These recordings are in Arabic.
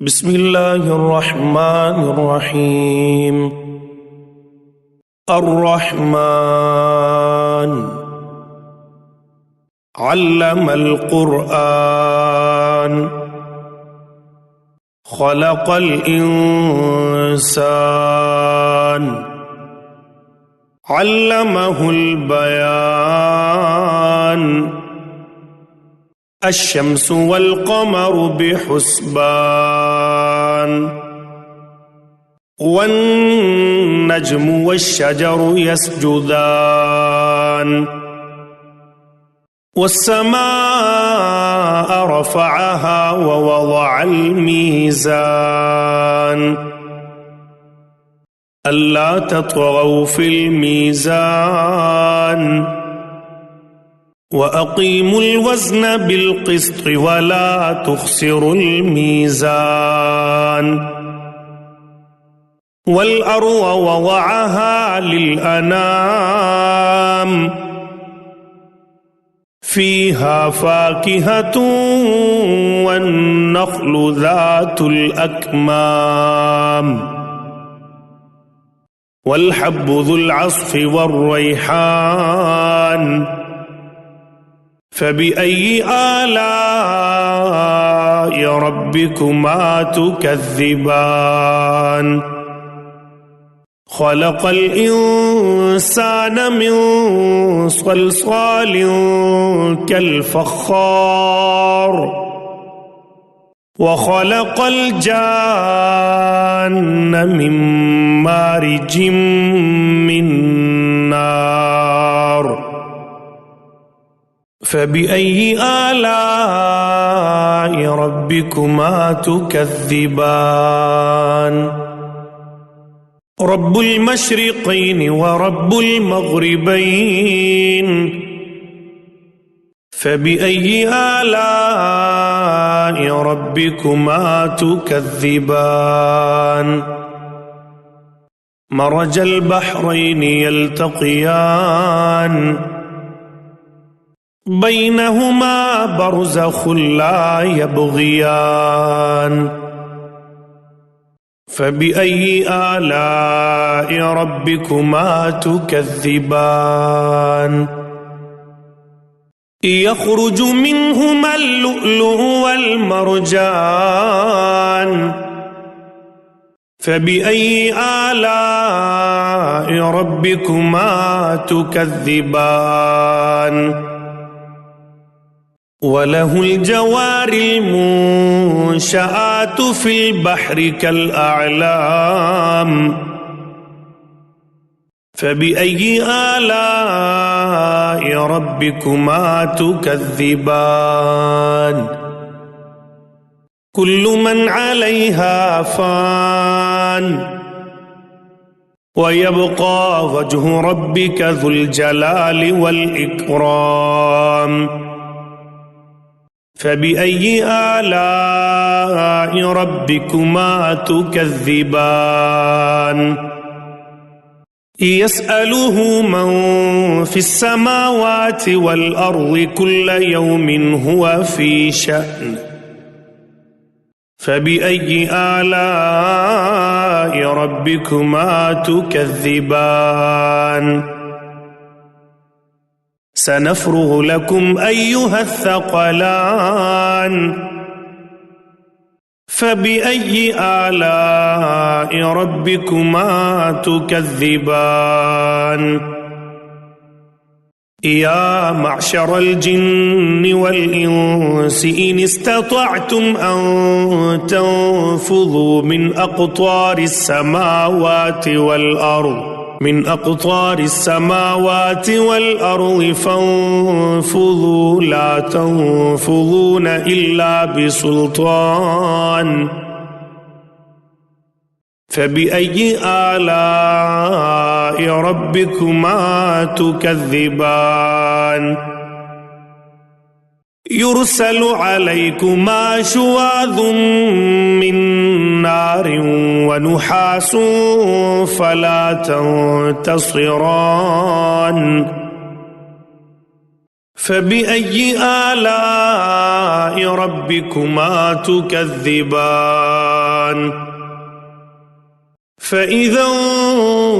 بسم الله الرحمن الرحيم. الرحمن علم القرآن خلق الإنسان علمه البيان الشمس والقمر بحسبان والنجم والشجر يسجدان والسماء رفعها ووضع الميزان ألا تطغوا في الميزان وأقيموا الوزن بالقسط ولا تخسروا الميزان والأرض وضعها للأنام فيها فاكهة والنخل ذات الأكمام والحب ذو العصف والريحان فبأي آلاء ربكما تكذبان خلق الإنسان من صلصال كالفخار وخلق الجان من مارج من نار فبأي آلاء ربكما تكذبان رب المشرقين ورب المغربين فبأي آلاء ربكما تكذبان مرج البحرين يلتقيان بينهما برزخ لا يبغيان فبأي آلاء ربكما تكذبان يخرج منهما اللؤلؤ والمرجان فبأي آلاء ربكما تكذبان وله الجوار المنشآت في البحر كالأعلام فبأي آلاء ربكما تكذبان كل من عليها فان ويبقى وجه ربك ذو الجلال والإكرام فبأي آلاء ربكما تكذبان يسأله من في السماوات والأرض كل يوم هو في شأن فبأي آلاء ربكما تكذبان سنفرغ لكم أيها الثقلان فبأي آلاء ربكما تكذبان يا معشر الجن والإنس إن استطعتم أن تنفذوا من أقطار السماوات والأرض فانفذوا لا تنفذون إلا بسلطان فبأي آلاء ربكما تكذبان يرسل عليكما شواظ من نار ونحاس فلا تنتصران فبأي آلاء ربكما تكذبان فإذا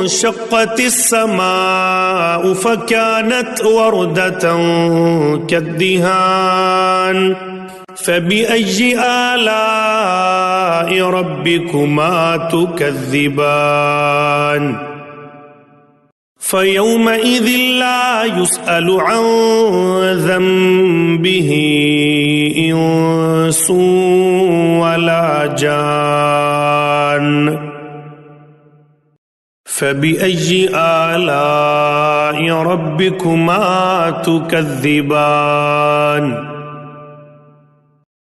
انشقت السماء فكانت وردة كالدهان فبأي آلاء ربكما تكذبان فيومئذ لا يسأل عن ذنبه إنس ولا جان فبأي آلاء ربكما تكذبان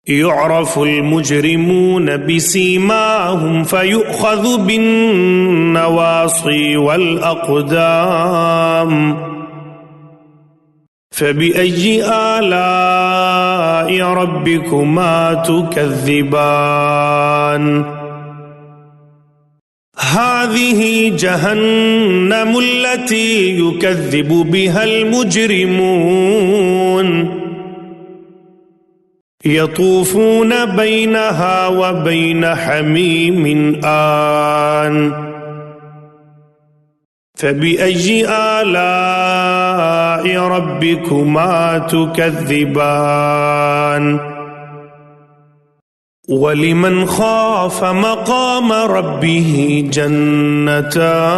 يعرف المجرمون بسيماهم فيؤخذ بالنواصي والأقدام فبأي آلاء ربكما تكذبان هذه جهنم التي يكذب بها المجرمون يطوفون بينها وبين حميم آن فبأي آلاء ربكما تكذبان ولمن خاف مقام ربه جنتان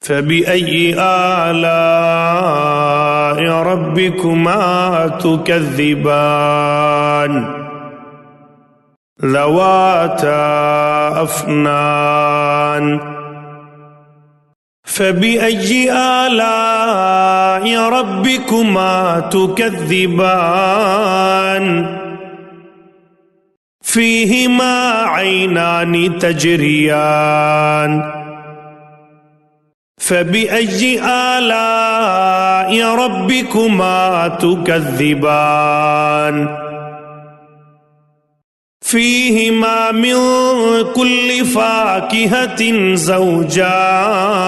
فبأي آلاء ربكما تكذبان ذواتا أفنان فبأي آلاء ربكما تكذبان فيهما عينان تجريان فبأي آلاء ربكما تكذبان فيهما من كل فاكهة زوجان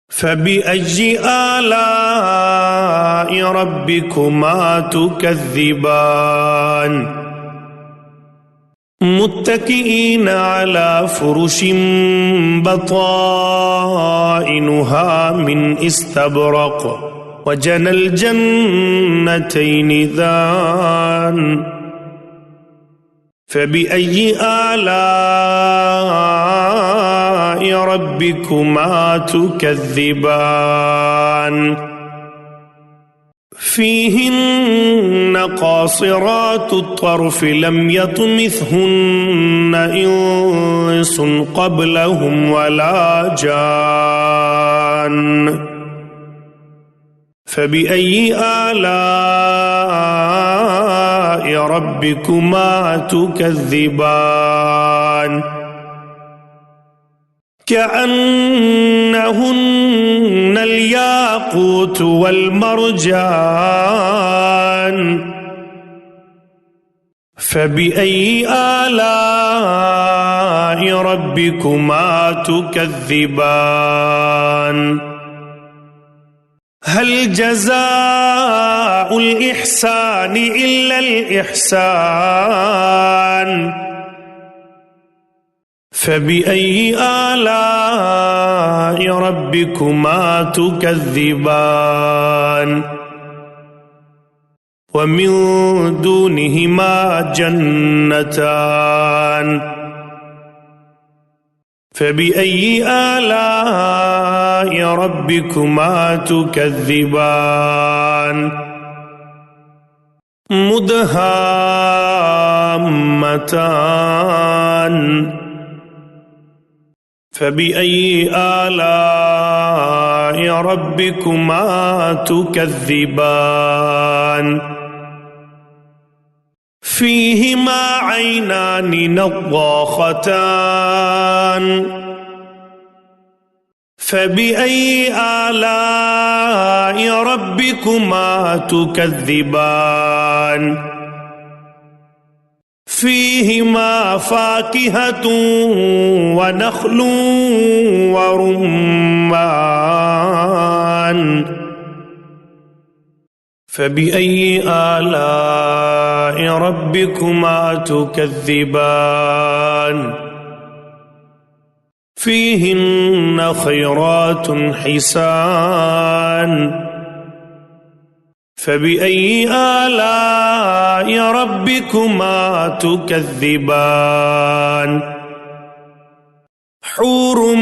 فبأي آلاء ربكما تكذبان متكئين على فرش بطائنها من استبرق وجنى الجنتين دان فبأي آلاء ربكما تكذبان فيهن قاصرات الطرف لم يطمثهن إنس قبلهم ولا جان فبأي آلاء ربكما تكذبان كأنهن الياقوت والمرجان فبأي آلاء ربكما تكذبان هل جزاء الإحسان إلا الإحسان فبأي آلاء ربكما تكذبان ومن دونهما جنتان فبأي آلاء ربكما تكذبان مدهامتان فبأي آلاء ربكما تكذبان فيهما عينان نضاختان فبأي آلاء ربكما تكذبان فيهما فاكهة ونخل ورمان فبأي آلاء ربكما تكذبان فيهن خيرات حسان فبأي آلاء ربكما تكذبان حور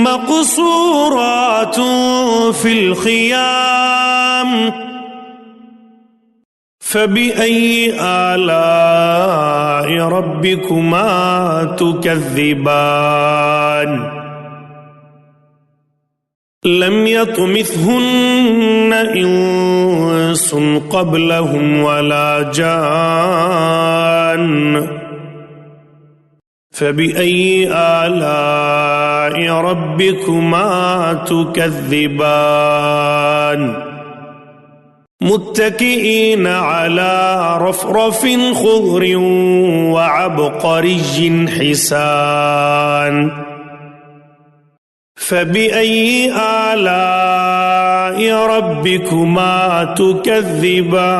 مقصورات في الخيام فبأي آلاء ربكما تكذبان لم يطمثهن إنس قبلهم ولا جان فبأي آلاء ربكما تكذبان متكئين على رفرف خضر وعبقري حسان فبأي آلاء ربكما تكذبان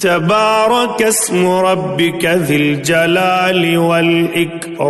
تبارك اسم ربك ذي الجلال والإكرام